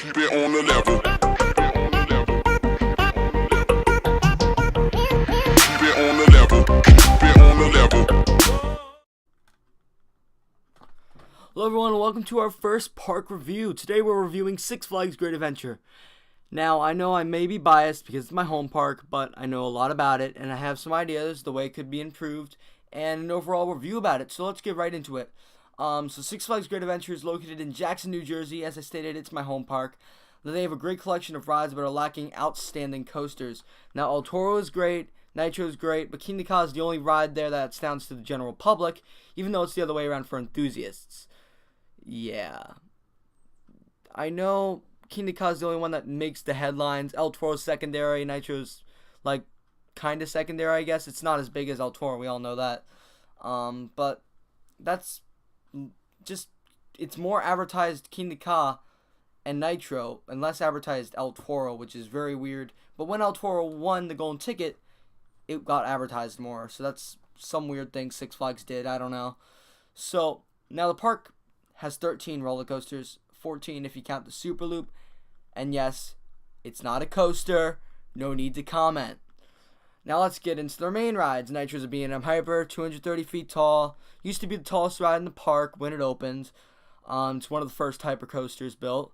keep it on the level. Keep it on the level. Keep it on the level. Hello everyone, and welcome to our first park review. Today we're reviewing Six Flags Great Adventure. Now, I know I may be biased because it's my home park, but I know a lot about it, and I have some ideas the way it could be improved, and an overall review about it. So let's get right into it. So Six Flags Great Adventure is located in Jackson, New Jersey. As I stated, it's my home park. They have a great collection of rides, but are lacking outstanding coasters. Now, El Toro is great, Nitro is great, but King Ka is the only ride there that stands to the general public, even though it's the other way around for enthusiasts. Yeah. I know King Ka is the only one that makes the headlines. El Toro's secondary, Nitro's like kind of secondary, I guess. It's not as big as El Toro, we all know that. But that's just, it's more advertised King Ka and Nitro and less advertised El Toro, which is very weird. But when El Toro won the golden ticket, it got advertised more. So that's some weird thing Six Flags did, I don't know. So now the park has 13 roller coasters, 14 if you count the Super Loop, and yes, it's not a coaster, no need to comment. Now let's get into their main rides. Nitro's a B&M Hyper, 230 feet tall, used to be the tallest ride in the park when it opened. It's one of the first hyper coasters built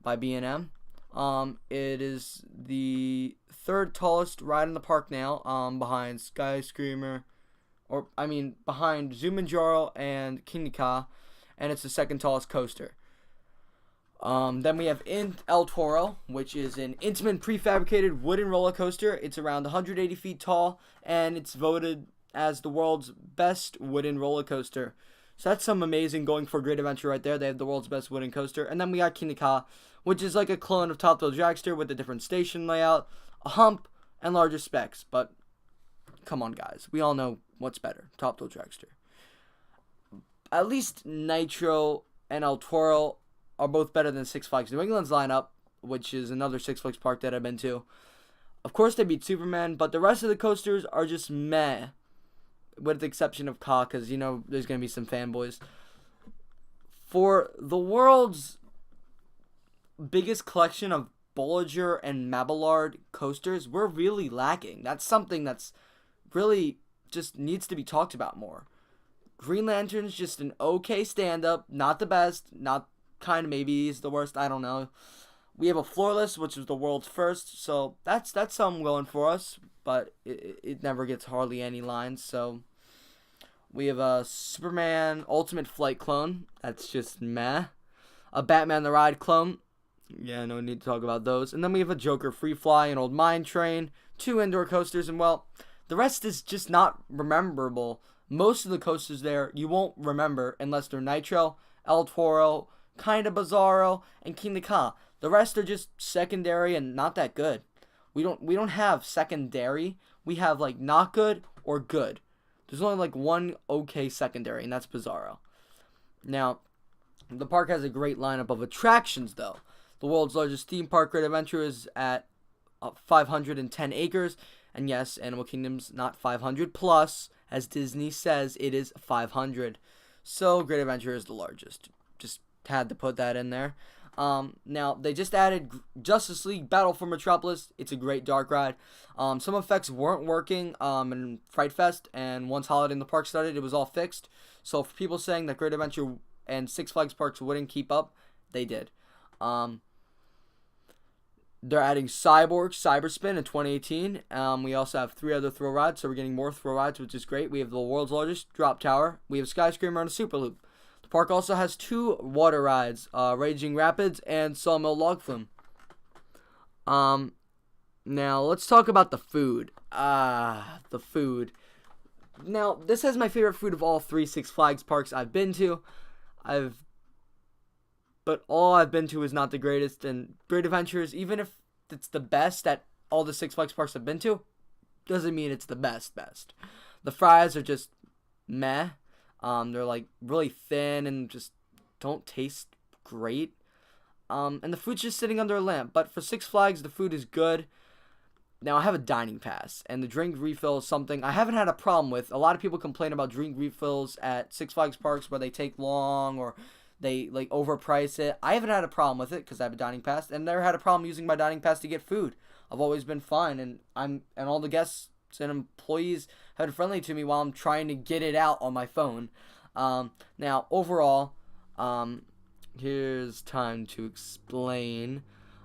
by B&M. It is the third tallest ride in the park now, behind behind Zumanjaro and King Ka, and it's the second tallest coaster. Then we have El Toro, which is an intimate prefabricated wooden roller coaster. It's around 180 feet tall, and it's voted as the world's best wooden roller coaster. So that's some amazing going for Great Adventure right there. They have the world's best wooden coaster. And then we got King Ka, which is like a clone of Top Thrill Dragster with a different station layout, a hump, and larger specs. But come on, guys. We all know what's better, Top Thrill Dragster. At least Nitro and El Toro are both better than Six Flags New England's lineup, which is another Six Flags park that I've been to. Of course, they beat Superman, but the rest of the coasters are just meh, with the exception of Ka, because, you know, there's going to be some fanboys. For the world's biggest collection of Bollinger and Mabillard coasters, we're really lacking. That's something that's really just needs to be talked about more. Green Lantern's just an okay stand-up, not the best, not kind of maybe is the worst, I don't know. We have a Floorless, which is the world's first, so that's something going for us, but it never gets hardly any lines. So we have a Superman Ultimate Flight clone, that's just meh. A Batman the Ride clone, yeah, no need to talk about those. And then we have a Joker Free Fly, an old mine train, 2 indoor coasters, and well, the rest is just not rememberable. Most of the coasters there you won't remember unless they're Nitro, El Toro, kind of Bizarro, and King Ka. The rest are just secondary and not that good. We don't have secondary. We have like not good or good. There's only like one okay secondary, and that's Bizarro. Now, the park has a great lineup of attractions though. The world's largest theme park, Great Adventure, is at 510 acres. And yes, Animal Kingdom's not 500 plus. As Disney says, it is 500. So, Great Adventure is the largest. Just had to put that in there. Now, they just added Justice League Battle for Metropolis. It's a great dark ride. Some effects weren't working in Fright Fest, and once Holiday in the Park started, it was all fixed. So, for people saying that Great Adventure and Six Flags parks wouldn't keep up, they did. They're adding Cyberspin in 2018. We also have 3 other thrill rides, so we're getting more thrill rides, which is great. We have the world's largest drop tower. We have Skyscraper and a Super Loop. The park also has 2 water rides, Raging Rapids and Sawmill Log Flume. Now, let's talk about the food. The food. Now, this is my favorite food of all 3 Six Flags parks I've been to. But all I've been to is not the greatest, and Great Adventures, even if it's the best that all the Six Flags parks I've been to, doesn't mean it's the best. The fries are just meh. They're like really thin and just don't taste great. And the food's just sitting under a lamp. But for Six Flags, the food is good. Now, I have a dining pass, and the drink refill is something I haven't had a problem with. A lot of people complain about drink refills at Six Flags parks where they take long or They like overprice it. I haven't had a problem with it because I have a dining pass, and never had a problem using my dining pass to get food. I've always been fine, and all the guests and employees have been friendly to me while I'm trying to get it out on my phone. Now overall, here's time to explain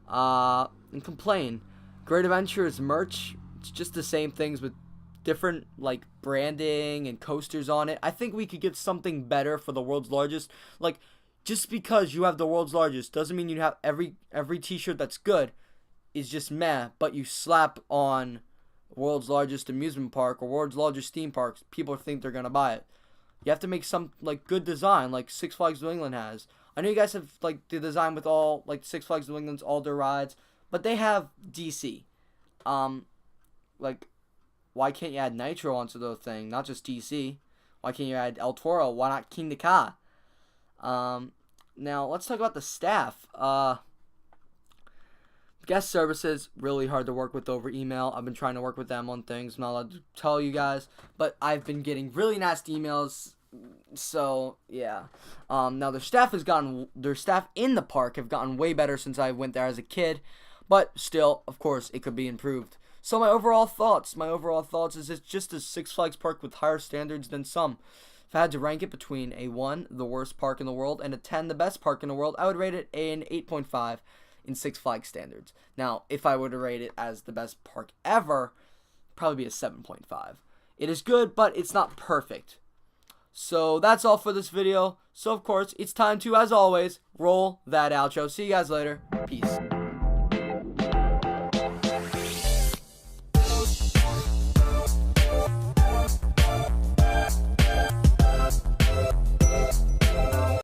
and complain. Great Adventures merch, it's just the same things with different like branding and coasters on it. I think we could get something better for the world's largest. Like, just because you have the world's largest doesn't mean you have every t-shirt that's good is just meh, but you slap on world's largest amusement park or world's largest theme parks, people think they're gonna buy it. You have to make some like good design, like Six Flags New England has. I know you guys have like the design with all like Six Flags New England's all their rides, but they have DC. Like, why can't you add Nitro onto the thing? Not just DC. Why can't you add El Toro? Why not King Ka? Now let's talk about the staff. Guest services, really hard to work with over email. I've been trying to work with them on things. I'm not allowed to tell you guys, but I've been getting really nasty emails. So yeah. Now their staff in the park have gotten way better since I went there as a kid, but still, of course, it could be improved. So my overall thoughts is it's just a Six Flags park with higher standards than some. If I had to rank it between a 1, the worst park in the world, and a 10, the best park in the world, I would rate it an 8.5 in Six Flags standards. Now, if I were to rate it as the best park ever, probably be a 7.5. It is good, but it's not perfect. So that's all for this video. So of course, it's time to, as always, roll that outro. See you guys later. Peace.